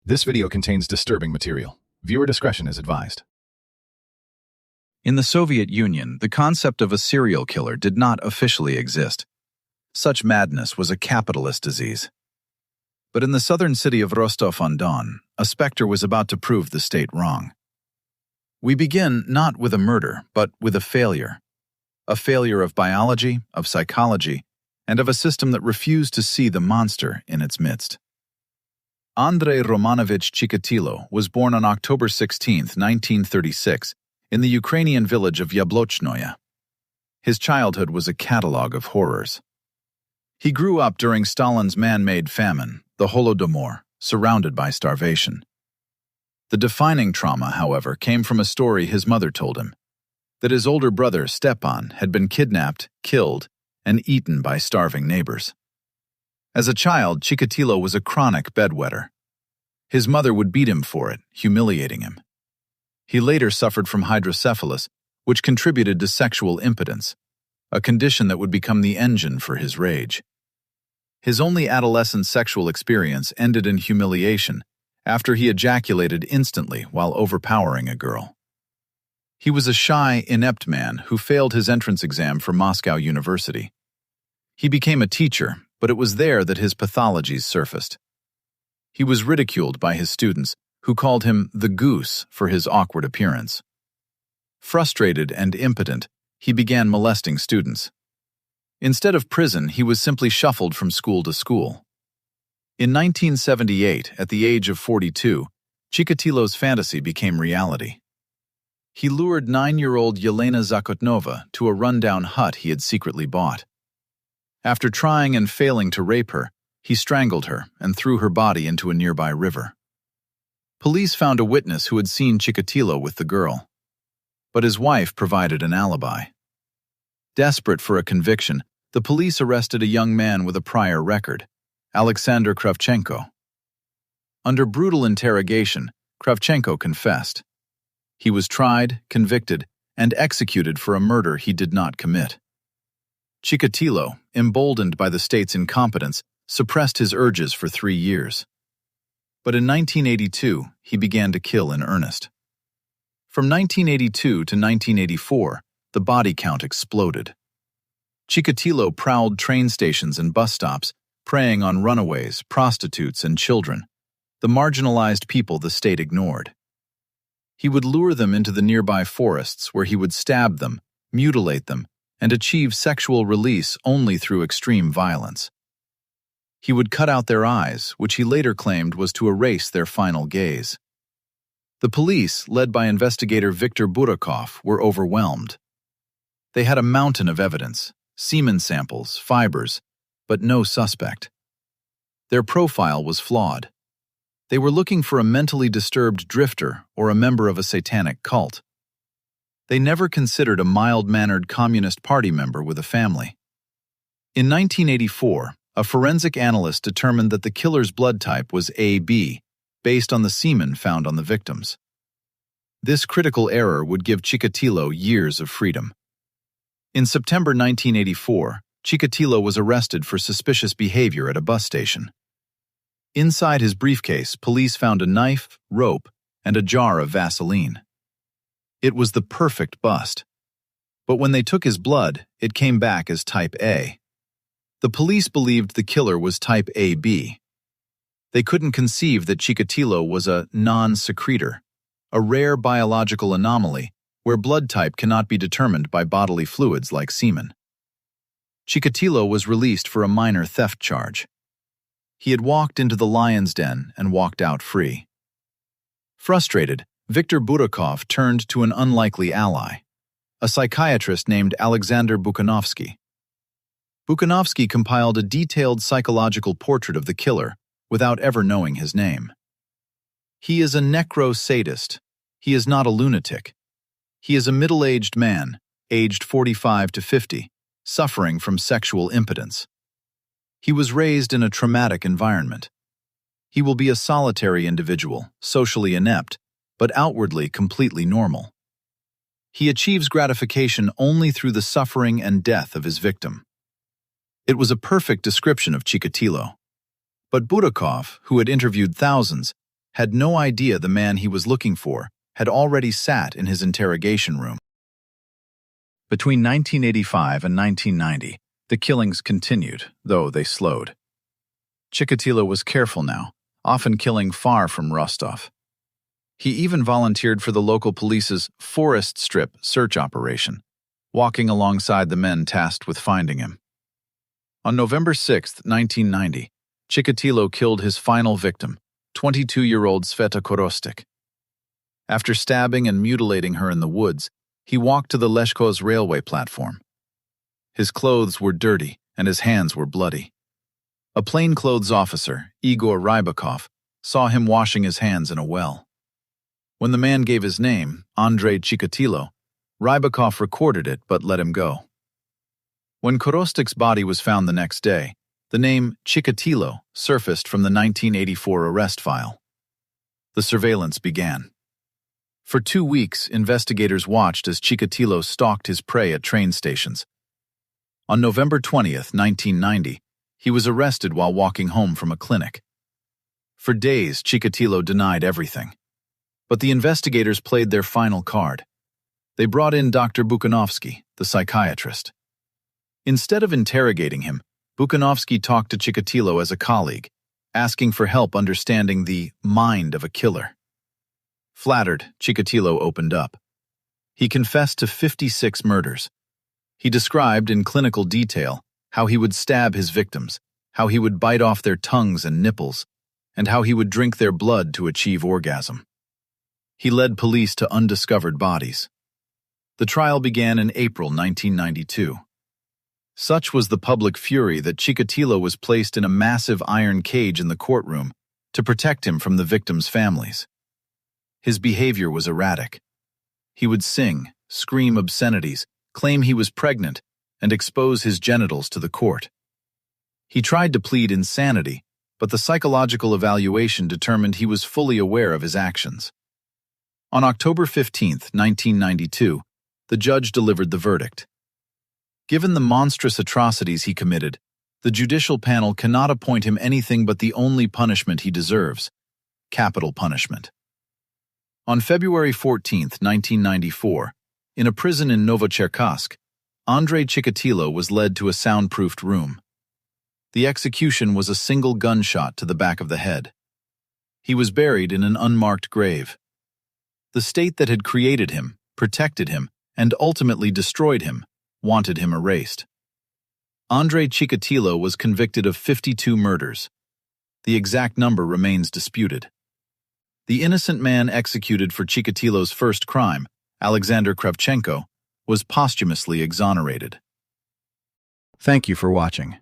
This video contains disturbing material. Viewer discretion is advised. In the Soviet Union, the concept of a serial killer did not officially exist. Such madness was a capitalist disease. But in the southern city of Rostov-on-Don, a specter was about to prove the state wrong. We begin not with a murder, but with a failure of biology, of psychology, and of a system that refused to see the monster in its midst. Andrei Romanovich Chikatilo was born on October 16, 1936, in the Ukrainian village of Yablochnoye. His childhood was a catalogue of horrors. He grew up during Stalin's man-made famine, the Holodomor, surrounded by starvation. The defining trauma, however, came from a story his mother told him, that his older brother, Stepan, had been kidnapped, killed, and eaten by starving neighbors. As a child, Chikatilo was a chronic bedwetter. His mother would beat him for it, humiliating him. He later suffered from hydrocephalus, which contributed to sexual impotence, a condition that would become the engine for his rage. His only adolescent sexual experience ended in humiliation after he ejaculated instantly while overpowering a girl. He was a shy, inept man who failed his entrance exam for Moscow University. He became a teacher, but it was there that his pathologies surfaced. He was ridiculed by his students, who called him the goose for his awkward appearance. Frustrated and impotent, he began molesting students. Instead of prison, he was simply shuffled from school to school. In 1978, at the age of 42, Chikatilo's fantasy became reality. He lured 9-year-old Yelena Zakotnova to a rundown hut he had secretly bought. After trying and failing to rape her, he strangled her and threw her body into a nearby river. Police found a witness who had seen Chikatilo with the girl, but his wife provided an alibi. Desperate for a conviction, the police arrested a young man with a prior record, Alexander Kravchenko. Under brutal interrogation, Kravchenko confessed. He was tried, convicted, and executed for a murder he did not commit. Chikatilo, emboldened by the state's incompetence, suppressed his urges for 3 years. But in 1982, he began to kill in earnest. From 1982 to 1984, the body count exploded. Chikatilo prowled train stations and bus stops, preying on runaways, prostitutes, and children, the marginalized people the state ignored. He would lure them into the nearby forests where he would stab them, mutilate them, and achieve sexual release only through extreme violence. He would cut out their eyes, which he later claimed was to erase their final gaze. The police, led by investigator Viktor Burakov, were overwhelmed. They had a mountain of evidence, semen samples, fibers, but no suspect. Their profile was flawed. They were looking for a mentally disturbed drifter or a member of a satanic cult. They never considered a mild-mannered Communist Party member with a family. In 1984, a forensic analyst determined that the killer's blood type was AB, based on the semen found on the victims. This critical error would give Chikatilo years of freedom. In September 1984, Chikatilo was arrested for suspicious behavior at a bus station. Inside his briefcase, police found a knife, rope, and a jar of Vaseline. It was the perfect bust. But when they took his blood, it came back as type A. The police believed the killer was type AB. They couldn't conceive that Chikatilo was a non-secretor, a rare biological anomaly where blood type cannot be determined by bodily fluids like semen. Chikatilo was released for a minor theft charge. He had walked into the lion's den and walked out free. Frustrated, Viktor Burakov turned to an unlikely ally, a psychiatrist named Alexander Bukhanovsky. Bukhanovsky compiled a detailed psychological portrait of the killer without ever knowing his name. He is a necro-sadist. He is not a lunatic. He is a middle-aged man, aged 45 to 50, suffering from sexual impotence. He was raised in a traumatic environment. He will be a solitary individual, socially inept, but outwardly completely normal. He achieves gratification only through the suffering and death of his victim. It was a perfect description of Chikatilo. But Burakov, who had interviewed thousands, had no idea the man he was looking for had already sat in his interrogation room. Between 1985 and 1990, the killings continued, though they slowed. Chikatilo was careful now, often killing far from Rostov. He even volunteered for the local police's forest strip search operation, walking alongside the men tasked with finding him. On November 6, 1990, Chikatilo killed his final victim, 22-year-old Sveta Korostik. After stabbing and mutilating her in the woods, he walked to the Leshko's railway platform. His clothes were dirty and his hands were bloody. A plainclothes officer, Igor Rybakov, saw him washing his hands in a well. When the man gave his name, Andrei Chikatilo, Rybakov recorded it but let him go. When Korostik's body was found the next day, the name Chikatilo surfaced from the 1984 arrest file. The surveillance began. For 2 weeks, investigators watched as Chikatilo stalked his prey at train stations. On November 20, 1990, he was arrested while walking home from a clinic. For days, Chikatilo denied everything. But the investigators played their final card. They brought in Dr. Bukanovsky, the psychiatrist. Instead of interrogating him, Bukanovsky talked to Chikatilo as a colleague, asking for help understanding the mind of a killer. Flattered, Chikatilo opened up. He confessed to 56 murders. He described in clinical detail how he would stab his victims, how he would bite off their tongues and nipples, and how he would drink their blood to achieve orgasm. He led police to undiscovered bodies. The trial began in April 1992. Such was the public fury that Chikatilo was placed in a massive iron cage in the courtroom to protect him from the victims' families. His behavior was erratic. He would sing, scream obscenities, claim he was pregnant, and expose his genitals to the court. He tried to plead insanity, but the psychological evaluation determined he was fully aware of his actions. On October 15, 1992, the judge delivered the verdict. Given the monstrous atrocities he committed, the judicial panel cannot appoint him anything but the only punishment he deserves: capital punishment. On February 14, 1994, in a prison in Novocherkassk, Andrei Chikatilo was led to a soundproofed room. The execution was a single gunshot to the back of the head. He was buried in an unmarked grave. The state that had created him, protected him, and ultimately destroyed him, wanted him erased. Andrei Chikatilo was convicted of 52 murders. The exact number remains disputed. The innocent man executed for Chikatilo's first crime, Alexander Kravchenko, was posthumously exonerated. Thank you for watching.